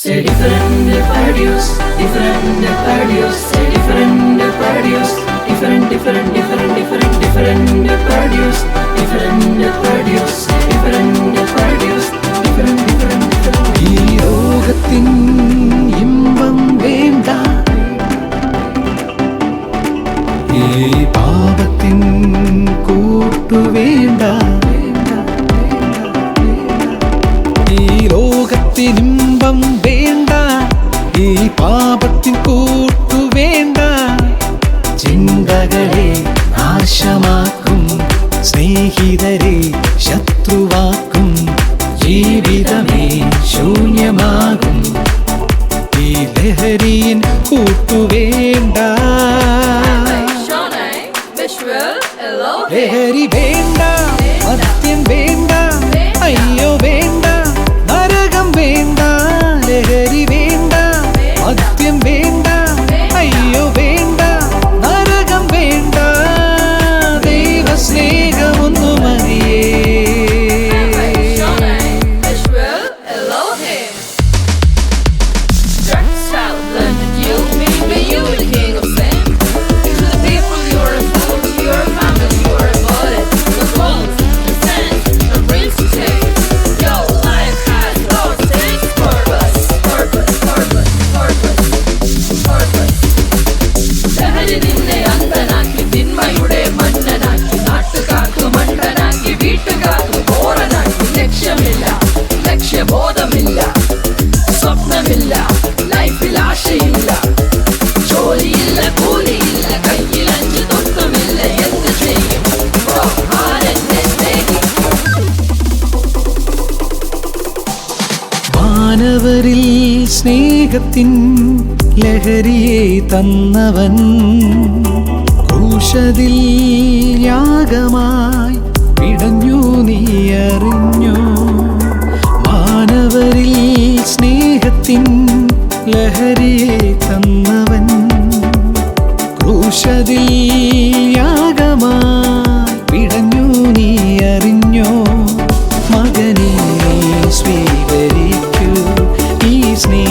Say different produce, different produce, say different produce, different produce, different produce, say different produce, different. ഈ ലോകത്തിൻ ഇമ്പം വേണ്ട, ഈ പാപത്തിൻ കൂട്ടു വേണ്ട, ഈ ലോകത്തിൻ ഇമ്പം വേണ്ട, ഈ പാപത്തിൻ കൂട്ടു വേണ്ട. ചിന്തകളെ നാശമാക്കും, സ്നേഹിതരെ ശത്രുവാക്കും, ജീവിതമേ ശൂന്യമാകും. ഈ ലഹരിയിൻ കൂട്ടുവേണ്ട, ലഹരി വേണ്ട, മദ്യം വേണ്ട, അയ്യോ വേണ്ട, നരകം വേണ്ട. ലഹരി വേണ്ട, മദ്യം വേണ്ട, അയ്യോ വേണ്ട, നരകം വേണ്ട. ദൈവസ്നേഹമൊന്നു മതിയേ. ലക്ഷ്യബോധമില്ല, സ്വപ്നമില്ല, ലൈഫിൽ ആശയില്ല, ജോലിയില്ല, കൂലിയില്ല, കയ്യിൽ 5 തൊട്ടുമില്ല. എന്ത് ചെയ്യും? ആരെന്നെ സ്നേഹിക്കും? മാനവരിൽ സ്നേഹത്തിൻ ലഹരിയെ തന്നവൻ, ക്രൂശതിൽ യാഗമായി പിടഞ്ഞു, നീ അറിഞ്ഞോ? മാനവരിൽ സ്നേഹത്തിൻ ലഹരിയെ തന്നവൻ, ക്രൂശതിൽ യാഗമായി പിടഞ്ഞു, നീ അറിഞ്ഞോ? മകനെ സ്വീകരിക്കൂ ഈ സ്നേഹം.